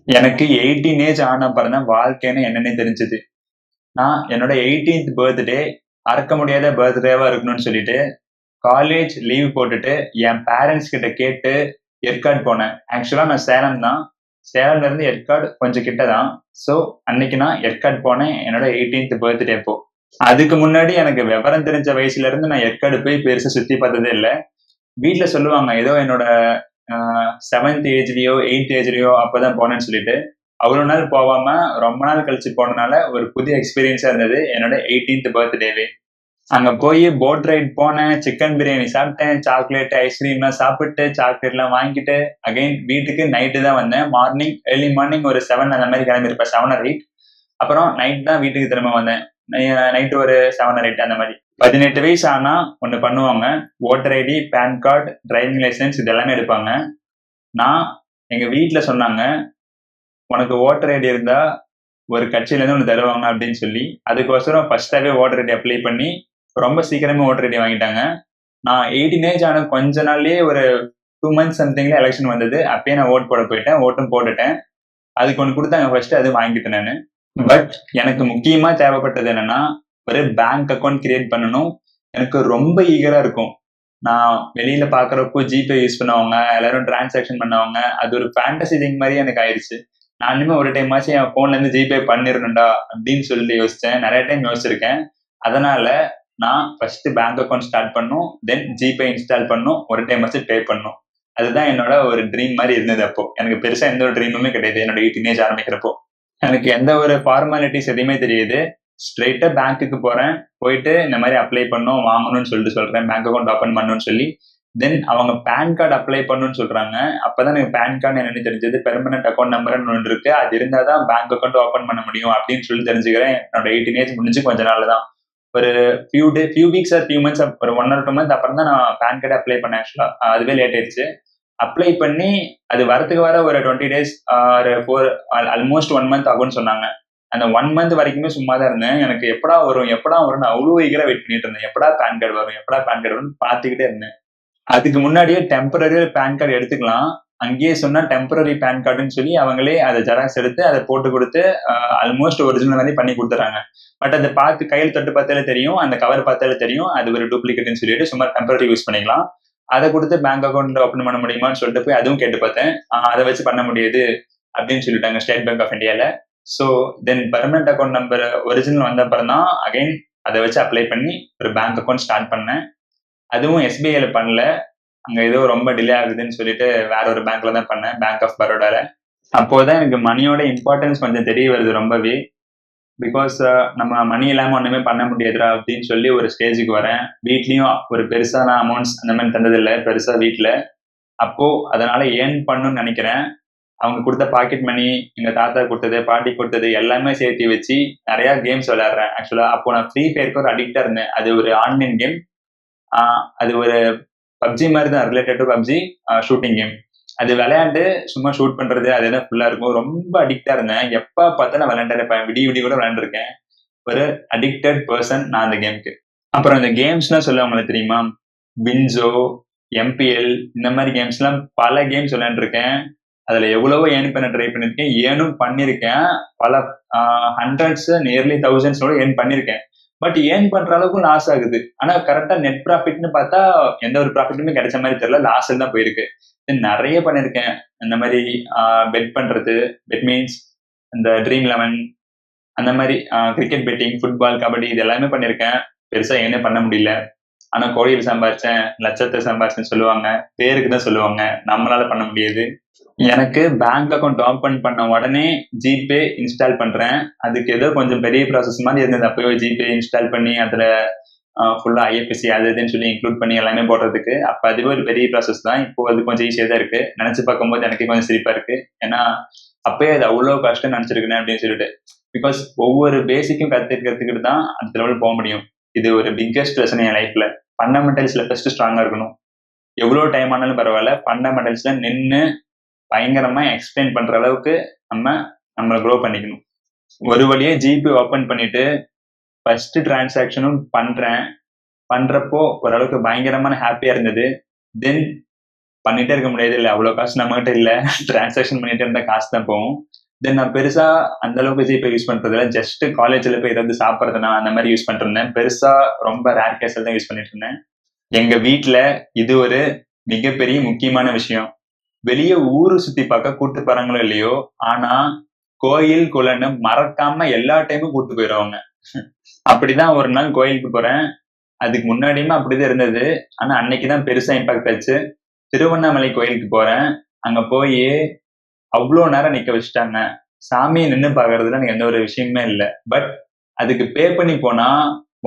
எனக்கு 18 ஏஜ் ஆன அப்புறம் தான் வாழ்க்கைன்னு என்னன்னே தெரிஞ்சது. நான் என்னோட 18th பர்த்டே மறக்க முடியாத பர்த்டேவா இருக்கணும்னு சொல்லிட்டு காலேஜ் லீவ் போட்டுட்டு என் பேரண்ட்ஸ் கிட்ட கேட்டு ஏற்காடு போனேன். ஆக்சுவலா நான் சேலம் தான். சேலம்ல இருந்து ஏற்காடு கொஞ்சம் கிட்ட தான். ஸோ அன்னைக்கு நான் ஏற்காடு போனேன் என்னோட 18th பர்த்டே அப்போ. அதுக்கு முன்னாடி எனக்கு விவரம் தெரிஞ்ச வயசுல இருந்து நான் ஏற்காடு போய் பெருசா சுத்தி பார்த்ததே இல்ல. வீட்ல சொல்லுவாங்க ஏதோ என்னோட 7th ஏஜ்லயோ 8th ஏஜ்லயோ அப்பதான் போனேன்னு சொல்லிட்டு. அவ்வளவு நாள் போகாம ரொம்ப நாள் கழிச்சு போனனால ஒரு புதிய எக்ஸ்பீரியன்ஸா இருந்தது என்னோட 18th பர்த்டேவே. அங்க போய் போட் ரைட் போனேன், சிக்கன் பிரியாணி சாப்பிட்டேன், சாக்லேட் ஐஸ்கிரீம்லாம் சாப்பிட்டு சாக்லேட்லாம் வாங்கிட்டு அகைன் வீட்டுக்கு நைட்டு தான் வந்தேன். ஏர்லி மார்னிங் ஒரு 7 அந்த மாதிரி கிளம்பியிருப்பேன், 7 or 8. அப்புறம் நைட் தான் வீட்டுக்கு திரும்ப வந்தேன். நைட்டு ஒரு 7 or 8 அந்த மாதிரி. 18 வயசு ஆனா ஒண்ணு பண்ணுவாங்க. Voter ID, PAN card, driving licence இது எல்லாமே எடுப்பாங்க. நான் எங்க வீட்ல சொன்னாங்க, உனக்கு ஓட்டர் ஐடி இருந்தா ஒரு கட்சியில இருந்து ஒண்ணு தருவாங்க அப்படின்னு சொல்லி, அதுக்கோசரம் ஃபர்ஸ்டாவே ஓட்டர் ஐடி அப்ளை பண்ணி ரொம்ப சீக்கிரமே ஓட்டர் ஐடி வாங்கிட்டாங்க. நான் 18 ஏஜ் ஆன கொஞ்ச நாள்லயே ஒரு 2 months சம்திங்ல எலெக்ஷன் வந்தது. அப்பயே நான் ஓட் போட போயிட்டேன். ஓட்டும் போட்டுட்டேன். அதுக்கு ஒண்ணு கொடுத்தாங்க ஃபர்ஸ்ட், அது வாங்கிட்டேன் நானு. பட் எனக்கு முக்கியமா தேவைப்பட்டது என்னன்னா, ஒரு பேங்க் அக்கௌண்ட் கிரியேட் பண்ணணும். எனக்கு ரொம்ப ஈகரா இருக்கும். நான் வெளியில பாக்குறப்போ ஜிபே யூஸ் பண்ணுவாங்க, எல்லாரும் டிரான்சாக்ஷன் பண்ணுவாங்க. அது ஒரு ஃபேண்டசி திங் மாதிரி எனக்கு ஆயிடுச்சு. நானுமே ஒரு டைம் ஆச்சு என் போன்ல இருந்து ஜிபே பண்ணிடணும்டா அப்படின்னு சொல்லிட்டு யோசிச்சேன். நிறைய டைம் யோசிச்சிருக்கேன். அதனால நான் ஃபர்ஸ்ட் பேங்க் அக்கௌண்ட் ஸ்டார்ட் பண்ணும், தென் ஜிபே இன்ஸ்டால் பண்ணும், ஒரு டைம் வச்சு பே பண்ணும். அதுதான் என்னோட ஒரு ட்ரீம் மாதிரி இருந்தது அப்போ. எனக்கு பெருசா எந்த ஒரு ட்ரீமுமே கிடையாது என்னோட 18 ஏஜ் ஆரம்பிக்கிறப்போ. எனக்கு எந்த ஒரு ஃபார்மாலிட்டிஸ் எதுவுமே தெரியுது. ஸ்ட்ரெயிட்டா பேங்க்குக்கு போறேன். போயிட்டு இந்த மாதிரி அப்ளை பண்ணும், வாங்கணும்னு சொல்லிட்டு சொல்றேன். பேங்க் அக்கௌண்ட் ஓப்பன் பண்ணணும்னு சொல்லி. தென் அவங்க பேன் கார்டு அப்ளை பண்ணணும்னு சொல்றாங்க. அப்பதான் எனக்கு பேன் கார்டு என்னன்னு தெரிஞ்சது. பெர்மனன்ட் அக்கௌண்ட் நம்பர்னு ஒன்று இருக்கு. அது இருந்தாதான் பேங்க் அக்கௌண்ட் ஓப்பன் பண்ண முடியும் அப்படின்னு சொல்லி தெரிஞ்சுக்கிறேன். என்னோட 18 ஏஜ் முடிஞ்சு கொஞ்ச நாள் தான். ஒரு few weeks R few months, ஒரு 1 or 2 month அப்புறம் தான் நான் பேன் கார்டு அப்ளை பண்ணேன். ஆக்சுவலா அதுவே லேட் ஆயிடுச்சு. அப்ளை பண்ணி அது வரத்துக்கு வர ஒரு 20 days ஒரு ஆல்மோஸ்ட் 1 month ஆகும்னு சொன்னாங்க. அந்த 1 month வரைக்குமே சும்மா தான் இருந்தேன். எனக்கு எப்படா வரும்னு அவ்வளோ ஈகரா வெயிட் பண்ணிட்டு இருந்தேன். எப்படா பேன் கார்டு வரும், எப்படா பேன் கார்டு வரும்னு பார்த்துக்கிட்டே இருந்தேன். அதுக்கு முன்னாடியே டெம்பரரி பேன் கார்டு எடுத்துக்கலாம். அங்கேயே சொன்னா டெம்பரரி பேன் கார்டுன்னு சொல்லி அவங்களே அதை ஜெராக்ஸ் எடுத்து அதை போட்டு கொடுத்து ஆல்மோஸ்ட் ஒரிஜினல் மாதிரி பண்ணி கொடுத்துறாங்க. பட் அதை பார்த்து கையில் தொட்டு பார்த்தாலே தெரியும், அந்த கவர் பார்த்தாலே தெரியும் அது ஒரு டூப்ளிகேட்னு சொல்லிட்டு சும்மா டெம்பரரி யூஸ் பண்ணிக்கலாம். அதை கொடுத்து பேங்க் அக்கௌண்ட் ஓப்பன் பண்ண முடியுமான்னு சொல்லிட்டு போய் அதுவும் கேட்டு பார்த்தேன். அதை வச்சு பண்ண முடியாது அப்படின்னு சொல்லிட்டாங்க ஸ்டேட் பேங்க் ஆஃப் இந்தியால. So then permanent account number original வந்த அப்புறம் தான் அகைன் அதை வச்சு அப்ளை பண்ணி ஒரு பேங்க் அக்கௌண்ட் ஸ்டார்ட் பண்ணேன். அதுவும் எஸ்பிஐல பண்ணல. அங்க ஏதோ ரொம்ப டிலே ஆகுதுன்னு சொல்லிட்டு வேற ஒரு பேங்க்ல தான் பண்ணேன், பேங்க் ஆஃப் பரோடால. அப்போதான் எனக்கு மணியோட இம்பார்ட்டன்ஸ் கொஞ்சம் தெரிய வருது ரொம்பவே. பிகாஸ் நம்ம மணி இல்லாம ஒண்ணுமே பண்ண முடியாதுடா அப்படின்னு சொல்லி ஒரு ஸ்டேஜுக்கு வரேன். வீட்லயும் ஒரு பெருசான அமௌண்ட்ஸ் அந்த மாதிரி தந்ததில்லை பெருசா வீட்டுல. அப்போ அதனால ஏர்ன் பண்ணணும்னு நினைக்கிறேன். அவங்க கொடுத்த பாக்கெட் மணி, எங்க தாத்தா கொடுத்தது, பாட்டி கொடுத்தது எல்லாமே சேர்த்து வச்சு நிறைய கேம்ஸ் விளையாடுறேன். ஆக்சுவலா அப்போ நான் ஃப்ரீ ஃபயருக்கு ஒரு அடிக்டா இருந்தேன். அது ஒரு ஆன்லைன் கேம். அது ஒரு பப்ஜி மாதிரி தான், related to PUBG, shooting game. அது விளையாண்டு சும்மா ஷூட் பண்றது அதுதான் ஃபுல்லா இருக்கும். ரொம்ப அடிக்டா இருந்தேன். எப்ப பார்த்தாலும் விளையாண்டே இருப்பேன். விடிய கூட விளையாண்டுருக்கேன். ஒரு அடிக்டட் பர்சன் நான் அந்த கேமுக்கு. அப்புறம் இந்த கேம்ஸ்னா சொல்லுவாங்களுக்கு தெரியுமா, வின்சோ, எம்பிஎல், இந்த மாதிரி கேம்ஸ் எல்லாம் பல கேம்ஸ் விளையாண்டுருக்கேன். அதுல எவ்வளவோ ஏர்ன் பண்ண ட்ரை பண்ணிருக்கேன், ஏர்னும் பண்ணிருக்கேன். பல ஹண்ட்ரட்ஸ், நியர்லி தௌசண்ட்ஸோட ஏர்ன் பண்ணிருக்கேன். பட் ஏர்ன் பண்ற அளவுக்கு லாஸ் ஆகுது. ஆனா கரெக்டா நெட் ப்ராஃபிட்னு பார்த்தா எந்த ஒரு ப்ராஃபிட்டுமே கிடைச்ச மாதிரி தெரியல, லாஸ்ல தான் போயிருக்கு. நிறைய பண்ணிருக்கேன் இந்த மாதிரி. பெட் பண்றது, பெட் மீன்ஸ் இந்த ட்ரீம் 11 அந்த மாதிரி, கிரிக்கெட் பெட்டிங், ஃபுட்பால், கபடி இது எல்லாமே பண்ணிருக்கேன். பெருசா ஏனே பண்ண முடியல. ஆனா கோடியில் சம்பாரிச்சேன், லட்சத்தை சம்பாரிச்சேன்னு சொல்லுவாங்க. பேருக்கு தான் சொல்லுவாங்க, நம்மளால பண்ண முடியாது. எனக்கு பேங்க் அக்கௌண்ட் ஓப்பன் பண்ண உடனே ஜிபே இன்ஸ்டால் பண்றேன். அதுக்கு ஏதோ கொஞ்சம் பெரிய ப்ராசஸ் மாதிரி இருந்தது. அப்பவே ஜிபே இன்ஸ்டால் பண்ணி அதுல ஃபுல்லா ஐஎஃப்எஸ்சி அது இதுன்னு சொல்லி இன்க்ளூட் பண்ணி எல்லாமே போடுறதுக்கு. அப்ப அதுவே ஒரு பெரிய ப்ராசஸ் தான். இப்போ அது கொஞ்சம் ஈஸியா தான் இருக்கு. நினைச்சு பார்க்கும்போது எனக்கு கொஞ்சம் சிரிப்பா இருக்கு. ஏன்னா அப்பயே அது அவ்வளவு கஷ்டம் நினைச்சிருக்கேன் அப்படின்னு சொல்லிட்டு. பிகாஸ் ஒவ்வொரு பேசிக்கும் கத்துக்கிட்டு தான் அடுத்த லெவல் போக முடியும். இது ஒரு பிக்கெஸ்ட் லெசன் என் லைஃப்ல. ஃபண்டமெண்டல்ஸ்ல ஃபர்ஸ்ட் ஸ்ட்ராங்கா இருக்கணும். எவ்வளவு டைம் ஆனாலும் பரவாயில்ல, ஃபண்டமெண்டல்ஸ்ல நின்று பயங்கரமா எக்ஸ்பிளைன் பண்ற அளவுக்கு நம்மளை க்ரோ பண்ணிக்கணும். ஒரு வழியா ஜிபே ஓபன் பண்ணிட்டு ஃபர்ஸ்ட் டிரான்சாக்ஷனும் பண்றப்போ ஓரளவுக்கு பயங்கரமான ஹாப்பியா இருந்தது. தென் பண்ணிட்டே இருக்க முடியாது. இல்ல அவ்வளவு காசு நம்ம கிட்ட இல்ல. டிரான்சாக்ஷன் பண்ணிட்டே இருந்தா காசு தான் போகும். தென் நான் பெருசா அந்த அளவுக்கு ஜிபே யூஸ் பண்றது இல்ல. ஜஸ்ட் காலேஜ்ல போய் ஏதாவது சாப்பிட்றதுனா அந்த மாதிரி யூஸ் பண்ணிட்டு இருந்தேன். பெருசா ரொம்ப ரேர் கேஸ்ல தான் யூஸ் பண்ணிட்டு இருந்தேன். எங்க வீட்ல இது ஒரு மிகப்பெரிய முக்கியமான விஷயம். வெளிய ஊரு சுத்தி பார்க்க கூட்டு போறாங்களோ இல்லையோ, ஆனா கோயில் குளம்னு மறக்காம எல்லா டைமும் கூட்டு போயிடுவாங்க. அப்படிதான் ஒரு நாள் கோயிலுக்கு போறேன். அதுக்கு முன்னாடியுமே அப்படிதான் இருந்தது. ஆனா அன்னைக்குதான் பெருசா இம்பாக்ட் ஆச்சு. திருவண்ணாமலை கோயிலுக்கு போறேன். அங்க போய் அவ்வளோ நேரம் நிக்க வச்சுட்டாங்க. சாமியை நின்னு பாக்குறதுல எனக்கு எந்த ஒரு விஷயமே இல்ல. பட் அதுக்கு பே பண்ணி போனா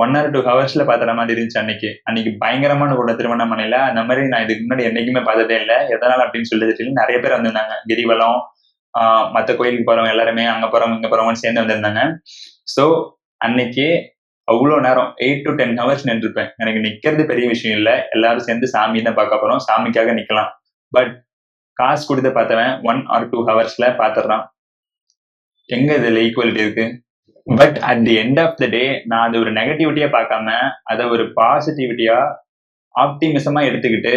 1 or 2 ஹவர்ஸ்ல பாத்துற மாதிரி இருந்துச்சு அன்னைக்கு. அன்னைக்கு பயங்கரமான கூட்டம் திருவண்ணாமலையில. அந்த மாதிரி நான் இதுக்கு முன்னாடி என்னைக்குமே பார்த்ததே இல்ல. எதனால அப்படின்னு சொல்லிட்டு தெரியல. நிறைய பேர் வந்திருந்தாங்க. கிரிவலம், மத்த கோயிலுக்கு போறவங்க எல்லாருமே அங்க போறவங்க இங்க போறவங்கன்னு சேர்ந்து வந்திருந்தாங்க. சோ அன்னைக்கு அவ்வளோ நேரம் 8 to 10 ஹவர்ஸ் நின்றுப்பேன். எனக்கு நிக்கிறது பெரிய விஷயம் இல்ல. எல்லாரும் சேர்ந்து சாமி தான் பார்க்க போறோம். சாமிக்காக நிக்கலாம். பட் காசு கொடுத்து பார்த்தவன் 1 or 2 ஹவர்ஸ்ல பாத்துறான். எங்க இதுல ஈக்குவாலிட்டி இருக்கு? But at the end of the day நான் அது ஒரு நெகட்டிவிட்டியா பார்க்காம அதை ஒரு பாசிட்டிவிட்டியா ஆப்டிமிசமா எடுத்துக்கிட்டு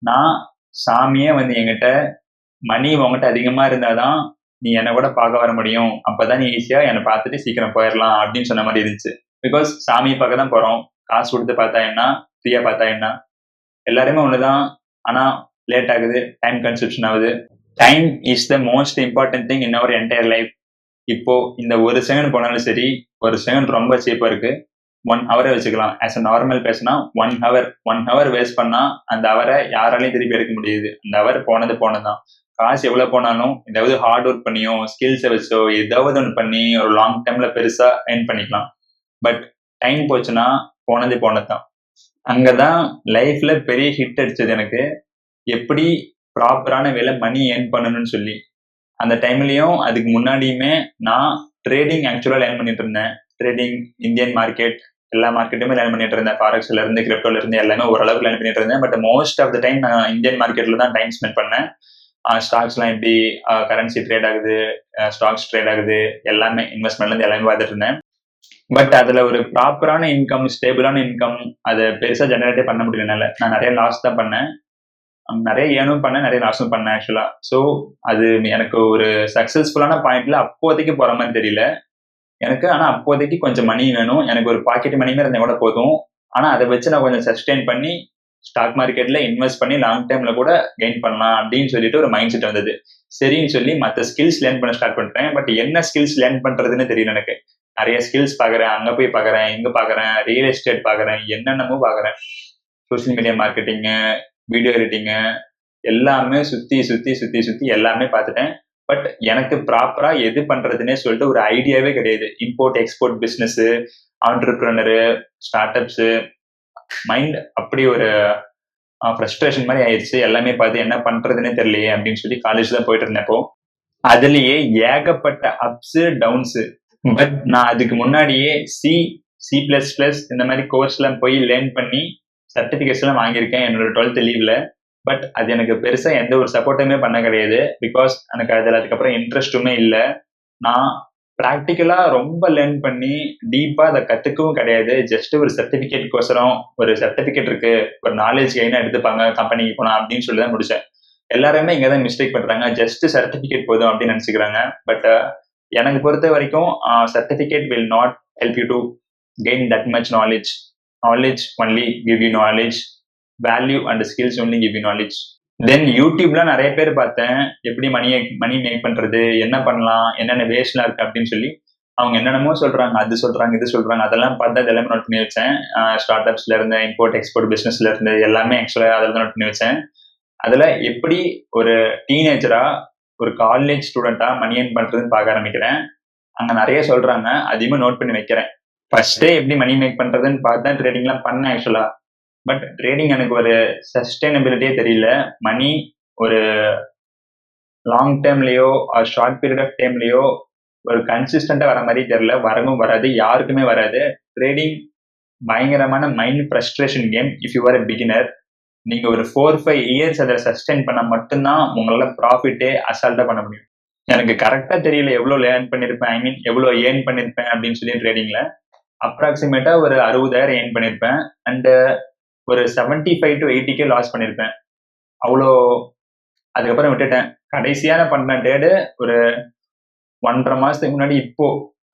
நான் சாமியே வந்து என்கிட்ட மணி உங்ககிட்ட அதிகமா இருந்தாதான் நீ என்னை கூட பார்க்க வர முடியும், அப்பதான் நீ ஈஸியா என்னை பார்த்துட்டு சீக்கிரம் போயிடலாம் அப்படின்னு சொன்ன மாதிரி இருந்துச்சு. பிகாஸ் சாமியை பார்க்க தான் போறோம். காசு கொடுத்து பார்த்தா என்ன, ஃப்ரீயா பார்த்தா என்ன, எல்லாருமே ஒண்ணுதான். ஆனா லேட் ஆகுது, டைம் கன்சப்ஷன் ஆகுது. Time is the most important thing in our entire life. இப்போ இந்த 1 செகண்ட் போனாலும் சரி, 1 செகண்ட் ரொம்ப சீப்பா இருக்கு. 1 ஹவரை வச்சுக்கலாம். ஆஸ் அ நார்மல் பேசினா 1 ஹவர் வேஸ்ட் பண்ணா அந்த ஹவரை யாராலையும் திருப்பி எடுக்க முடியுது. அந்த ஹவர் போனதுதான். காசு எவ்வளவு போனாலும் ஏதாவது ஹார்ட் ஒர்க் பண்ணியோ, ஸ்கில்ஸை வச்சோ ஏதாவது ஒன்று பண்ணி ஒரு லாங் டைம்ல பெருசா ஏர்ன் பண்ணிக்கலாம். பட் டைம் போச்சுன்னா போனதுதான். அங்கதான் லைஃப்ல பெரிய ஹிட் அடிச்சது எனக்கு. எப்படி ப்ராப்பரான வேலை மணி ஏர்ன் பண்ணணும்னு சொல்லி. அந்த டைம்லயும் அதுக்கு முன்னாடியுமே நான் ட்ரேடிங் ஆக்சுவலா லேர்ன் பண்ணிட்டு இருந்தேன். ட்ரேடிங், இந்தியன் மார்க்கெட், எல்லா மார்க்கெட்டுமே லேர்ன் பண்ணிட்டு இருந்தேன். ஃபாரெக்ஸ்ல இருந்து, கிரிப்டோல இருந்து எல்லாமே ஓரளவுக்கு லேர்ன் பண்ணிட்டு இருந்தேன். But most of the time நான் இந்தியன் மார்க்கெட்ல தான் டைம் ஸ்பெண்ட் பண்ணேன். ஸ்டாக்ஸ்லாம் எப்படி கரன்சி ட்ரேட் ஆகுது, ஸ்டாக்ஸ் ட்ரேட் ஆகுது, எல்லாமே இன்வெஸ்ட்மெண்ட்ல இருந்து எல்லாமே பார்த்துட்டு இருந்தேன். பட் அதுல ஒரு ப்ராப்பரான இன்கம், ஸ்டேபிளான இன்கம் அதை பெருசா ஜெனரேட்டே பண்ண முடியலனால நான் நிறைய லாஸ் தான் பண்ணேன். நிறைய ஏர்னும் பண்ணேன், நிறைய லாஸும் பண்ணேன் ஆக்சுவலா. ஸோ அது எனக்கு ஒரு சக்சஸ்ஃபுல்லான பாயிண்ட்ல அப்போதைக்கு போற மாதிரி தெரியல எனக்கு. ஆனா அப்போதைக்கு கொஞ்சம் மணி வேணும், எனக்கு ஒரு பாக்கெட் மணிமே இருந்தா கூட போதும். ஆனா அதை வச்சு நான் கொஞ்சம் சஸ்டெயின் பண்ணி ஸ்டாக் மார்க்கெட்ல இன்வெஸ்ட் பண்ணி லாங் டைம்ல கூட கெயின் பண்ணலாம் அப்படின்னு சொல்லிட்டு ஒரு மைண்ட் செட் வந்தது. சரின்னு சொல்லி மற்ற ஸ்கில்ஸ் லேர்ன் பண்ண ஸ்டார்ட் பண்ணிட்டேன். பட் என்ன ஸ்கில்ஸ் லேர்ன் பண்றதுன்னு தெரியல எனக்கு. நிறைய ஸ்கில்ஸ் பாக்குறேன், அங்க போய் பாக்குறேன், இங்க பாக்குறேன், ரியல் எஸ்டேட் பாக்குறேன், என்னென்னமோ பாக்குறேன், social media marketing, video editing, எல்லாமே சுத்தி எல்லாமே பார்த்துட்டேன். பட் எனக்கு ப்ராப்பரா எது பண்றதுன்னே சொல்லிட்டு ஒரு ஐடியாவே கிடையாது. Import export business, entrepreneur, startups, mind அப்படி ஒரு ஃப்ரஸ்ட்ரேஷன் மாதிரி ஆயிடுச்சு. எல்லாமே பார்த்து என்ன பண்றதுன்னே தெரியலையே அப்படின்னு சொல்லி காலேஜ் தான் போயிட்டு இருந்தப்போ அதுலயே ஏகப்பட்ட அப்ஸ் டவுன்ஸ். பட் நான் அதுக்கு முன்னாடியே C++ இந்த மாதிரி கோர்ஸ் எல்லாம் போய் லேர்ன் பண்ணி சர்டிபிகேட்ஸ் எல்லாம் வாங்கியிருக்கேன் என்னோட 12th லீவ்ல. பட் அது எனக்கு பெருசா எந்த ஒரு சப்போர்ட்டுமே பண்ண கிடையாது. பிகாஸ் எனக்கு அதுல அதுக்கப்புறம் இன்ட்ரெஸ்ட்டுமே இல்லை. நான் ப்ராக்டிக்கலா ரொம்ப லேர்ன் பண்ணி டீப்பா அதை கத்துக்கவும் கிடையாது. ஜஸ்ட் ஒரு சர்டிபிகேட் கோசரம், ஒரு சர்டிபிகேட் இருக்கு, ஒரு நாலேஜ் கெயினா எடுத்துப்பாங்க கம்பெனிக்கு போனா அப்படின்னு சொல்லி தான் முடிச்சேன். எல்லாருமே இங்கதான் மிஸ்டேக் பண்றாங்க. ஜஸ்ட் சர்டிபிகேட் போதும் அப்படின்னு நினைச்சுக்கிறாங்க. பட் எனக்கு பொறுத்த வரைக்கும் certificate will not help you to gain that much knowledge. Knowledge only give you knowledge, value and skills only give you knowledge. Then யூடியூப்ல நிறைய பேர் பார்த்தேன், எப்படி மணி மேக் பண்றது, என்ன பண்ணலாம், என்னென்ன வேஸ்ட்லாம் இருக்கு அப்படின்னு சொல்லி அவங்க என்னென்னமோ சொல்றாங்க, அது சொல்றாங்க, இது சொல்றாங்க. அதெல்லாம் பார்த்து அதெல்லாமே நோட் பண்ணி வச்சேன். ஸ்டார்ட் அப்ஸ்ல இருந்து, இம்போர்ட் எக்ஸ்போர்ட் பிசினஸ்ல இருந்து எல்லாமே ஆக்சுவலா அதில் தான் நோட் பண்ணி வச்சேன். அதுல எப்படி ஒரு டீனேஜரா, ஒரு காலேஜ் ஸ்டூடெண்டா மணி ஏர்ன் பண்றதுன்னு பார்க்க ஆரம்பிக்கிறேன். அங்க நிறைய சொல்றாங்க, அதையுமே நோட் பண்ணி வைக்கிறேன். ஃபர்ஸ்டே எப்படி மணி மேக் பண்றதுன்னு பார்த்து ட்ரேடிங்லாம் பண்ணேன் ஆக்சுவலா. பட் ட்ரேடிங் எனக்கு ஒரு சஸ்டைனபிலிட்டியே தெரியல. மணி ஒரு லாங் டைம்லயோ ஷார்ட் பீரியட் ஆஃப் டைம்லயோ ஒரு கன்சிஸ்டண்டா வர மாதிரி தெரியல. வரவும் வராது, யாருக்குமே வராது. ட்ரேடிங் பயங்கரமான mind frustration game. If you are a beginner, நீங்க ஒரு 4-5 இயர்ஸ் அதை சஸ்டைன் பண்ண மட்டும்தான் உங்களால ப்ராஃபிட்டே அசால்ட்டா பண்ண முடியும். எனக்கு கரெக்டா தெரியல எவ்வளவு லேர்ன் பண்ணிருப்பேன், ஐ மீன் எவ்வளவு ஏர்ன் பண்ணிருப்பேன் அப்படின்னு சொல்லி ட்ரேடிங்ல அப்ராக்சிமேட்டா ஒரு 60,000 ஏர்ன் பண்ணிருப்பேன். அண்ட் ஒரு 75 to 80K லாஸ் பண்ணிருப்பேன். அவ்வளோ. அதுக்கப்புறம் விட்டுட்டேன். கடைசியான பண்ண ட்ரேடு ஒரு 1.5 மாசத்துக்கு முன்னாடி. இப்போ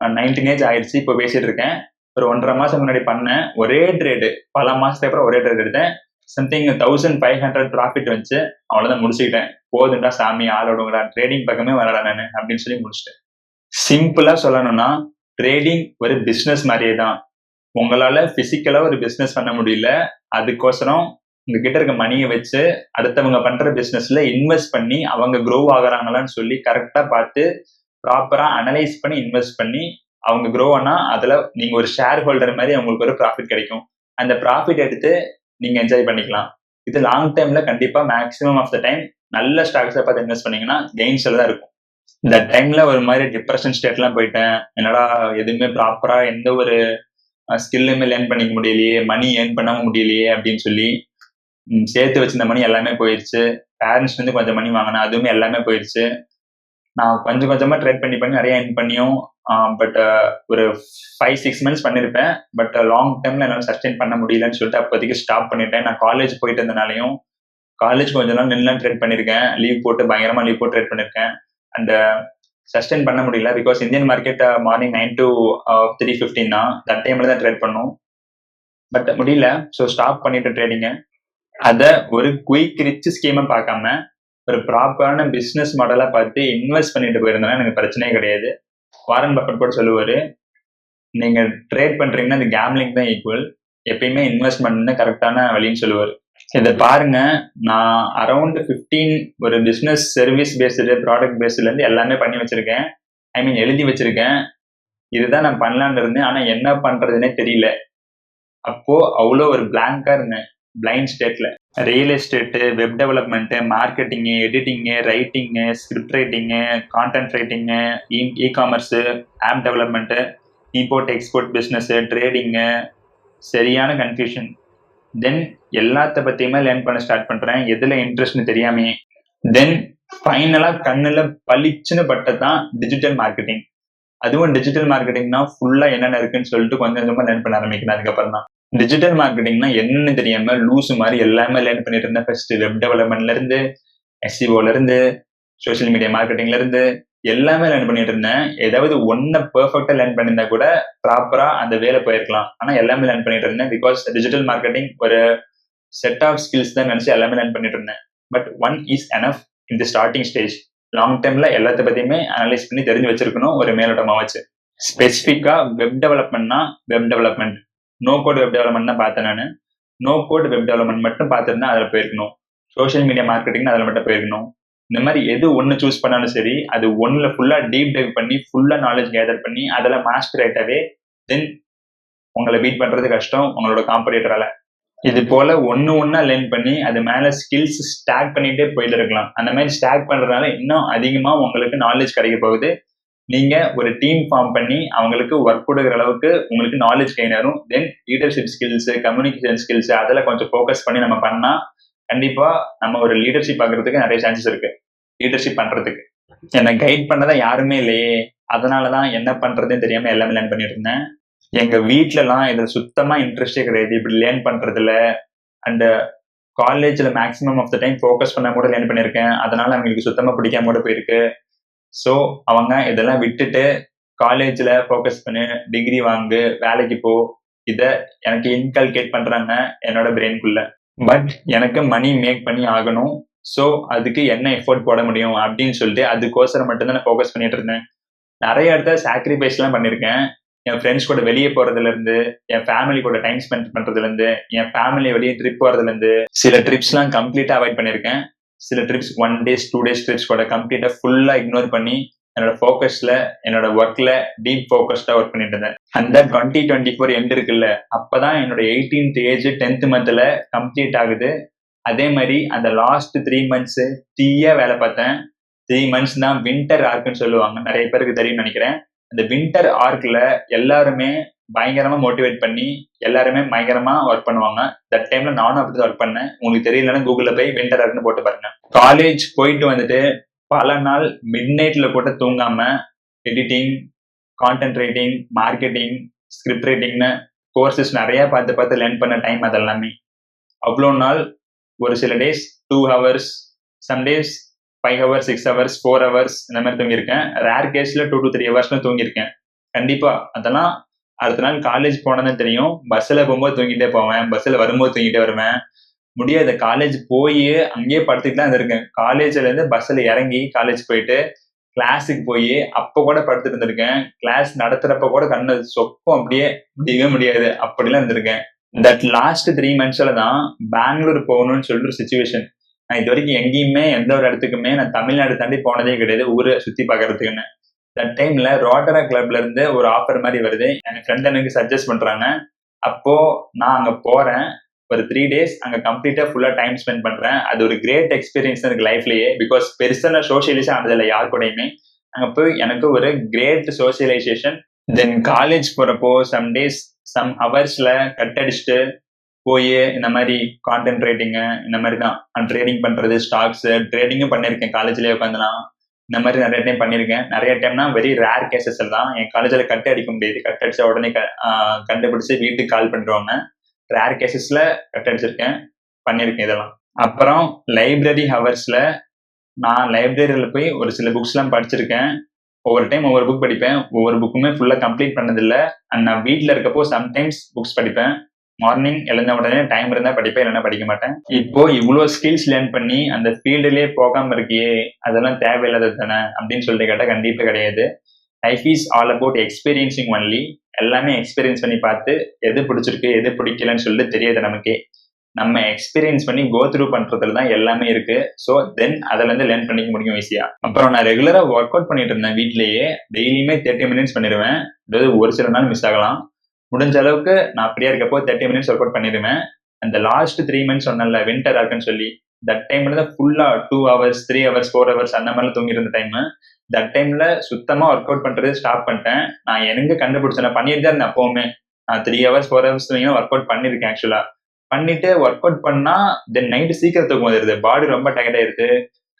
19 ஏஜ் ஆயிடுச்சு, இப்போ பேசிட்டு இருக்கேன். ஒரு 1.5 மாசம் முன்னாடி பண்ணேன் ஒரே ட்ரேடு. பல மாசத்துக்கு அப்புறம் ஒரே ட்ரேட் எடுத்தேன். சம்திங் 1500 ப்ராஃபிட் வந்துச்சு. அவ்வளவுதான், முடிச்சுக்கிட்டேன். போதுண்டா சாமி, ஆளோடுங்களா, ட்ரேடிங் பக்கமே வரல நானு அப்படின்னு சொல்லி முடிச்சிட்டேன். சிம்பிளா சொல்லணும்னா ட்ரேடிங் ஒரு பிசினஸ் மாதிரியே தான். உங்களால பிசிக்கலா ஒரு பிசினஸ் பண்ண முடியல, அதுக்கோசரம் உங்ககிட்ட இருக்க மணியை வச்சு அடுத்தவங்க பண்ற பிசினஸ்ல இன்வெஸ்ட் பண்ணி அவங்க க்ரோ ஆகுறாங்களான்னு சொல்லி கரெக்டா பார்த்து ப்ராப்பரா அனலைஸ் பண்ணி இன்வெஸ்ட் பண்ணி அவங்க க்ரோ ஆனா அதுல நீங்க ஒரு ஷேர் ஹோல்டர் மாதிரி அவங்களுக்கு ஒரு ப்ராஃபிட் கிடைக்கும். அந்த ப்ராஃபிட் எடுத்து நீங்க என்ஜாய் பண்ணிக்கலாம். இது லாங் டைம்ல கண்டிப்பா மேக்ஸிமம் ஆஃப் த டைம் நல்ல ஸ்டாக்ஸை பார்த்து இன்வெஸ்ட் பண்ணீங்கன்னா கெயின்ஸ்ல தான் இருக்கும். இந்த டைம்ல ஒரு மாதிரி டிப்ரெஷன் ஸ்டேட்லாம் போயிட்டேன். என்னடா எதுவுமே ப்ராப்பரா எந்த ஒரு ஸ்கில்லுமே லேர்ன் பண்ணிக்க முடியலையே, மணி ஏர்ன் பண்ணவும் முடியலையே அப்படின்னு சொல்லி சேர்த்து வச்சிருந்த மணி எல்லாமே போயிடுச்சு. பேரண்ட்ஸ் வந்து கொஞ்சம் மணி வாங்கினேன், அதுவுமே எல்லாமே போயிடுச்சு. நான் கொஞ்சம் கொஞ்சமா ட்ரேட் பண்ணி நிறைய ஏர்ன் பண்ணியும் பட் ஒரு 5-6 மந்த்ஸ் பண்ணியிருப்பேன். பட் லாங் டைம்ல என்னால் சஸ்டெயின் பண்ண முடியலன்னு சொல்லிட்டு அப்போதைக்கு ஸ்டாப் பண்ணிட்டேன். நான் காலேஜ் போயிட்டு இருந்தனாலையும் காலேஜ் கொஞ்ச நாள் நின்று ட்ரேட் பண்ணியிருக்கேன். லீவ் போட்டு பயங்கரமா லீவ் போட்டு ட்ரேட் பண்ணியிருக்கேன். அண்ட் சஸ்டெயின் பண்ண முடியல. Because Indian market morning 9 to 3:15 தான். தட் டைம்ல தான் ட்ரேட் பண்ணும். பட் முடியல. ஸோ ஸ்டாப் பண்ணிட்டு ட்ரேடிங்க. அதை ஒரு குயிக் ரிச் ஸ்கீமை பார்க்காம ஒரு ப்ராப்பரான பிஸ்னஸ் மாடலா பார்த்து இன்வெஸ்ட் பண்ணிட்டு போயிருந்தேன்னா எனக்கு பிரச்சனையே கிடையாது. வாரன் பஃபெட் கூட சொல்லுவாரு, நீங்க ட்ரேட் பண்றீங்கன்னா அது கேம்லிங் தான் ஈக்குவல், எப்பயுமே இன்வெஸ்ட்மெண்ட் கரெக்டான வழின்னு சொல்லுவாரு. இதை பாருங்க, நான் அரௌண்ட் 15 ஒரு பிசினஸ் சர்வீஸ் பேஸ்டு ப்ராடக்ட் பேஸ்ட்ல இருந்து எல்லாமே பண்ணி வச்சிருக்கேன். ஐ மீன் எழுதி வச்சிருக்கேன். இதுதான் நான் பண்ணலான்னு இருந்தேன். ஆனா என்ன பண்றதுன்னே தெரியல. அப்போ அவ்வளோ ஒரு பிளாங்கா இருந்தேன், பிளைண்ட் ஸ்டேட்ல. Real estate, web development, marketing, editing, writing, script writing, content writing, e commerce, app development, import export business, trading, சரியான கன்ஃபியூஷன். தென் எல்லாத்த பத்தியுமே லேர்ன் பண்ண ஸ்டார்ட் பண்றேன், எதுல இன்ட்ரெஸ்ட்னு தெரியாமையே. தென் ஃபைனலா கண்ணுல பளிச்சுன்னு பட்டதான் டிஜிட்டல் மார்க்கெட்டிங். அதுவும் டிஜிட்டல் மார்க்கெட்டிங்னா ஃபுல்லா என்னென்ன இருக்குன்னு சொல்லிட்டு கொஞ்சம் கொஞ்சமா லேர்ன் பண்ண ஆரம்பிக்கிறேன். அதுக்கப்புறம் தான் டிஜிட்டல் மார்க்கெட்டிங்னா என்னன்னு தெரியாம லூஸ் மாதிரி எல்லாமே லேர்ன் பண்ணிட்டு இருந்தேன். ஃபர்ஸ்ட் வெப் டெவலப்மெண்ட்ல இருந்து, எஸ்இஓல இருந்து, சோசியல் மீடியா மார்க்கெட்டிங்ல இருந்து எல்லாமே லேர்ன் பண்ணிட்டு இருந்தேன். ஏதாவது ஒன்ன பெர்ஃபெக்டா லேர்ன் பண்ணியிருந்தா கூட ப்ராப்பரா அந்த வேலை போயிருக்கலாம். ஆனா எல்லாமே லேர்ன் பண்ணிட்டு இருந்தேன். பிகாஸ் டிஜிட்டல் மார்க்கெட்டிங் ஒரு செட் ஆஃப் ஸ்கில்ஸ் தான் நினைச்சு எல்லாமே லேர்ன் பண்ணிட்டு இருந்தேன். But one is enough in the starting stage. Long டைம்ல எல்லாத்த பத்தியுமே அனலைஸ் பண்ணி தெரிஞ்சு வச்சிருக்கணும், ஒரு மேலோட்டமா வச்சு. ஸ்பெசிஃபிக்கா வெப் டெவலப்மெண்ட்னா web development, no code web development தான் பார்த்தேன் நான். நோ கோட் வெப் டெவலப்மெண்ட் மட்டும் பார்த்துருந்தா அதில் போயிருக்கணும். சோஷியல் மீடியா மார்க்கெட்டிங் அதில் மட்டும் போயிருக்கணும். இந்த மாதிரி எது ஒன்று சூஸ் பண்ணாலும் சரி, அது ஒன்றில் ஃபுல்லாக டீப் டைவ் பண்ணி ஃபுல்லாக நாலேஜ் கேதர் பண்ணி அதில் மாஸ்டர் ஆயிட்டாவே தென் உங்களை பீட் பண்ணுறது கஷ்டம் உங்களோட காம்படிட்டரால. இது போல ஒன்னா லேர்ன் பண்ணி அது மேல ஸ்கில்ஸ் ஸ்டாக் பண்ணிட்டே போயிட்டு இருக்கலாம். அந்த மாதிரி ஸ்டாக் பண்றதுனால இன்னும் அதிகமா உங்களுக்கு நாலேஜ் கிடைக்க போகுது. நீங்க ஒரு டீம் ஃபார்ம் பண்ணி அவங்களுக்கு ஒர்க் கொடுக்குற அளவுக்கு உங்களுக்கு நாலேஜ் கெயின் ஆகும். தென் லீடர்ஷிப் ஸ்கில்ஸ், கம்யூனிகேஷன் ஸ்கில்ஸ் அதில் கொஞ்சம் ஃபோக்கஸ் பண்ணி நம்ம பண்ணா கண்டிப்பா நம்ம ஒரு லீடர்ஷிப் ஆகிறதுக்கு நிறைய சான்சஸ் இருக்கு. லீடர்ஷிப் பண்றதுக்கு என்னை கைட் பண்ணதான் யாருமே இல்லையே, அதனாலதான் என்ன பண்றதுன்னு தெரியாம எல்லாமே லேர்ன் பண்ணிட்டு இருந்தேன். எங்க வீட்டுலலாம் இதுல சுத்தமா இன்ட்ரெஸ்டே கிடையாது இப்படி லேர்ன் பண்றதுல. அண்ட் காலேஜ்ல maximum of the time focus பண்ண கூட லேர்ன் பண்ணியிருக்கேன். அதனால அவங்களுக்கு சுத்தமா பிடிக்காம கூட போயிருக்கு. ஸோ அவங்க இதெல்லாம் விட்டுட்டு காலேஜ்ல ஃபோக்கஸ் பண்ணி டிகிரி வாங்கு, வேலைக்கு போ, இதை எனக்கு இன்கல்கேட் பண்றாங்க என்னோட பிரெயின்குள்ள. பட் எனக்கு மணி மேக் பண்ணி ஆகணும். ஸோ அதுக்கு என்ன எஃபோர்ட் போட முடியும் அப்படின்னு சொல்லிட்டு அதுக்கோசரம் மட்டும்தான் நான் ஃபோக்கஸ் பண்ணிட்டு இருந்தேன். நிறைய இடத்துல சாக்ரிஃபைஸ்லாம் பண்ணியிருக்கேன். என் ஃப்ரெண்ட்ஸ் கூட வெளியே போறதுல இருந்து, என் ஃபேமிலி கூட டைம் ஸ்பெண்ட் பண்றதுல இருந்து, என் ஃபேமிலி வெளியே ட்ரிப் போறதுல இருந்து, சில ட்ரிப்ஸ்லாம் கம்ப்ளீட்டா அவாய்ட் பண்ணியிருக்கேன். சில ட்ரிப்ஸ் 1 days 2 days ட்ரிப்ஸ் கூட கம்ப்ளீட்டா ஃபுல்லா இக்னோர் பண்ணி என்னோட ஃபோக்கஸ்ல, என்னோட ஒர்க்ல டீப் ஃபோக்கஸ்டா ஒர்க் பண்ணிட்டு இருந்தேன். அந்த 2024 எண்ட் இருக்குல்ல, அப்பதான் என்னோட 18th ஏஜ் 10th மந்த்ல கம்ப்ளீட் ஆகுது. அதே மாதிரி அந்த லாஸ்ட் 3 months தீயா வேலை பார்த்தேன். 3 months தான் வின்டர் ஆர்க்குன்னு சொல்லுவாங்க, நிறைய பேருக்கு தெரியும்னு நினைக்கிறேன். அந்த வின்டர் ஆர்க்ல எல்லாருமே பயங்கரமா மோட்டிவேட் பண்ணி எல்லாருமே பயங்கரமா ஒர்க் பண்ணுவாங்க. தட் டைம்ல நானும் அப்படி ஒர்க் பண்ணேன். உங்களுக்கு தெரியலன்னா கூகுள்ல போய் வின்டர் ஆர்க்னு போட்டு பாருங்க. காலேஜ் போயிட்டு வந்துட்டு பல நாள் மிட் நைட்ல கூட தூங்காம editing, content writing, marketing, script ரைட்டிங்னு கோர்சஸ் நிறைய பார்த்து லேர்ன் பண்ண டைம் அதெல்லாமே. அவ்வளோ நாள் ஒரு சில days 2 hours, some days 5 hours, 6 hours, 4 hours இந்த மாதிரி தூங்கியிருக்கேன். ரேர் கேஸ்ல 2 to 3 ஹவர்ஸ்ல தூங்கியிருக்கேன். கண்டிப்பா அதெல்லாம் அடுத்த நாள் காலேஜ் போனதே தெரியும். பஸ்ல போகும்போது தூங்கிட்டே போவேன், பஸ்ல வரும்போது தூங்கிட்டே வருவேன். முடியாது, காலேஜ் போய் அங்கேயே படுத்துட்டு தான் இருந்திருக்கேன். காலேஜ்ல இருந்து பஸ்ல இறங்கி காலேஜ் போயிட்டு கிளாஸுக்கு போய் அப்ப கூட படுத்துட்டு இருந்திருக்கேன். கிளாஸ் நடத்துறப்ப கூட கண்ணு சொக்கும், அப்படியே முடியவே முடியாது, அப்படிலாம் இருந்திருக்கேன். தட் லாஸ்ட் 3 monthsல தான் பெங்களூர் போகணும்னு சொல்லிட்டு ஒரு சுச்சுவேஷன். நான் இது வரைக்கும் எங்கேயுமே எந்த ஒரு இடத்துக்குமே நான் தமிழ்நாடு தாண்டி போனதே கிடையாது, ஊரை சுத்தி பாக்குறதுக்குன்னு. தட் டைம்ல ரோட்டரா கிளப்ல இருந்து ஒரு ஆஃபர் மாதிரி வருது. என் ஃப்ரெண்ட் எனக்கு சஜஸ்ட் பண்றாங்க. அப்போ நான் அங்க போறேன். ஒரு 3 days அங்க கம்ப்ளீட்டா ஃபுல்லா டைம் ஸ்பெண்ட் பண்றேன். அது ஒரு கிரேட் எக்ஸ்பீரியன்ஸ் எனக்கு லைஃப்லயே. பிகாஸ் பெருசா நான் சோசியலைஸ் ஆனதில்லை யார் கூடயுமே. அங்க போய் எனக்கு ஒரு கிரேட் சோசியலைசேஷன். தென் காலேஜ் போறப்போ சம் டேஸ் சம் ஹவர்ஸ்ல கட் அடிச்சுட்டு போய் இந்த மாதிரி கான்டென்ட் ரைட்டிங்கு இந்த மாதிரி தான் ட்ரேடிங் பண்றது, ஸ்டாக்ஸ் ட்ரேடிங்கும் பண்ணியிருக்கேன் காலேஜ்லயே உட்காந்துலாம். இந்த மாதிரி நிறைய டைம் பண்ணியிருக்கேன். நிறைய டைம்னா வெரி ரேர் கேசஸ்ல தான். என் காலேஜ்ல கட் அடிக்க முடியாது, கட் அடிச்ச உடனே கண்டுபிடிச்சு வீட்டுக்கு கால் பண்ணிடுவாங்க. ரேர் கேசஸ்ல கட் அடிச்சிருக்கேன், பண்ணியிருக்கேன் இதெல்லாம். அப்புறம் லைப்ரரி ஹவர்ஸ்ல நான் லைப்ரரியில போய் ஒரு சில புக்ஸ் எல்லாம் படிச்சிருக்கேன். ஒவ்வொரு டைம் ஒவ்வொரு புக் படிப்பேன். ஒவ்வொரு புக்குமே ஃபுல்லா கம்ப்ளீட் பண்ணதில்லை. அண்ட் நான் வீட்டில் இருக்கப்போ சம்டைம்ஸ் புக்ஸ் படிப்பேன். மார்னிங் எழுந்த உடனே டைம் இருந்தா படிப்பேன், இல்லைன்னா படிக்க மாட்டேன். இப்போ இவ்வளோ ஸ்கில்ஸ் லேர்ன் பண்ணி அந்த ஃபீல்டுலயே போகாம இருக்கியே, அதெல்லாம் தேவையில்லாதது தானே அப்படின்னு சொல்லிட்டு கேட்டால் கண்டிப்பா கிடையாது. Life is all about experiencing only. எல்லாமே எக்ஸ்பீரியன்ஸ் பண்ணி பார்த்து எது பிடிச்சிருக்கு எது பிடிக்கலன்னு சொல்லிட்டு தெரியாது நமக்கே. நம்ம எக்ஸ்பீரியன்ஸ் பண்ணி கோ த்ரூ பண்றதுல தான் எல்லாமே இருக்கு. ஸோ தென் அதுல இருந்து லேர்ன் பண்ணிக்க முடியும் ஈஸியா. அப்புறம் நான் ரெகுலரா ஒர்க் அவுட் பண்ணிட்டு இருந்தேன் வீட்லயே. டெய்லியுமே 30 minutes பண்ணிடுவேன். அதாவது ஒரு சில நாள் மிஸ் ஆகலாம். முடிஞ்ச அளவுக்கு நான் அப்படியே இருக்கப்போ 30 minutes ஒர்க் அவுட் பண்ணிடுவேன். அந்த லாஸ்ட் 3 months சொன்னல வின்டர் இருக்குன்னு சொல்லி, தட் டைம்ல தான் ஃபுல்லா 2 hours, 3 hours, 4 hours அந்த மாதிரிலாம் தூங்கிட்டு இருந்த டைம். தட் டைம்ல சுத்தமா ஒர்க் அவுட் பண்றது ஸ்டாப் பண்ணிட்டேன். நான் எங்க கண்டுபிடிச்சேன், நான் பண்ணிட்டு தான் இருந்தேன் அப்பவுமே. நான் 3 hours, 4 hours ஒர்க் அவுட் பண்ணிருக்கேன் ஆக்சுவலா. பண்ணிட்டு ஒர்க் அவுட் பண்ணா தென் நைட்டு சீக்கிரம் தூக்கம் வந்துருது. பாடி ரொம்ப டயர்ட் ஆயிருது,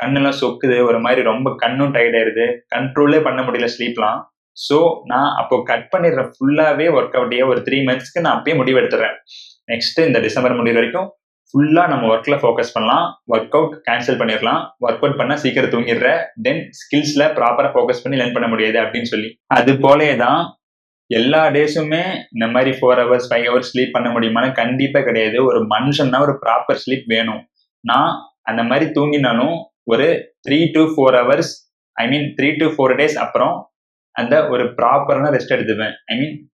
கண்ணெல்லாம் சொக்குது, ஒரு மாதிரி ரொம்ப கண்ணும் டயர்ட் ஆயிருது, கண்ட்ரோலே பண்ண முடியல ஸ்லீப்லாம். ஸோ நான் அப்போ கட் பண்ணிடுறேன் ஃபுல்லாவே ஒர்க் அவுட்டையே. ஒரு 3 monthsக்கு நான் அப்பயே முடிவு எடுத்துறேன். நெக்ஸ்ட் இந்த டிசம்பர் முடிவு வரைக்கும் ஃபுல்லா நம்ம ஒர்க்ல ஃபோக்கஸ் பண்ணலாம், ஒர்க் அவுட் கேன்சல் பண்ணிடலாம், ஒர்க் அவுட் பண்ணா சீக்கிரம் தூங்கிடுற, தென் ஸ்கில்ஸ்ல ப்ராப்பரா ஃபோக்கஸ் பண்ணி லேர்ன் பண்ண முடியாது அப்படின்னு சொல்லி. அது போலே தான் எல்லா டேஸுமே இந்த மாதிரி 4 hours, 5 hours ஸ்லீப் பண்ண முடியுமான்னு கண்டிப்பா கிடையாது. ஒரு மனுஷன்னா ஒரு ப்ராப்பர் ஸ்லீப் வேணும். நான் அந்த மாதிரி தூங்கினாலும் ஒரு 3 to 4 hours, 3 to 4 days அப்புறம் அந்த ஒரு ப்ராப்பரான ரெஸ்ட் எடுத்துப்பேன்.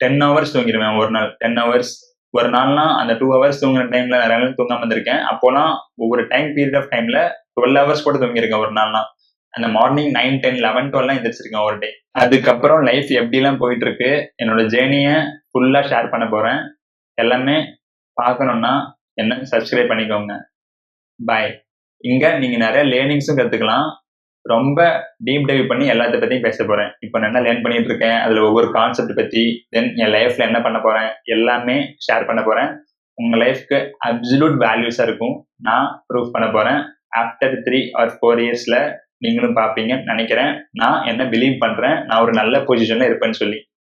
10 hours தூங்கிடுவேன் ஒரு நாள். 10 hours ஒரு நாள்னா அந்த 2 hours தூங்குற டைம்ல நிறைய நாள் தூங்காம இருந்திருக்கேன். அப்போலாம் ஒவ்வொரு டைம் பீரியட் ஆஃப் டைம்ல 12 hours கூட தூங்கியிருக்கேன் ஒரு நாள்னா. அந்த மார்னிங் 9, 10, 11, 12 எந்திரிச்சிருக்கேன் ஒரு டே. அதுக்கப்புறம் லைஃப் எப்படிலாம் போயிட்டு இருக்கு, என்னோட ஜேர்னிய ஃபுல்லா ஷேர் பண்ண போறேன். எல்லாமே பார்க்கணும்னா என்ன சப்ஸ்கிரைப் பண்ணிக்கோங்க. பாய். இங்க நீங்க நிறைய லேர்னிங்ஸும் கத்துக்கலாம். ரொம்ப டீப் டைவ் பண்ணி எல்லாத்த பத்தியும் பேச போறேன். இப்போ நான் என்ன லேர்ன் பண்ணிட்டு இருக்கேன், அதுல ஒவ்வொரு கான்செப்ட் பத்தி, தென் என் லைஃப்ல என்ன பண்ண போறேன், எல்லாமே ஷேர் பண்ண போறேன். உங்க லைஃப்க்கு அப்சல்யூட் வேல்யூஸா இருக்கும். நான் ப்ரூவ் பண்ண போறேன். ஆஃப்டர் 3 or 4 yearsல நீங்களும் பார்ப்பீங்கன்னு நினைக்கிறேன். நான் என்ன பிலீவ் பண்றேன், நான் ஒரு நல்ல பொசிஷன்ல இருப்பேன்னு சொல்லி.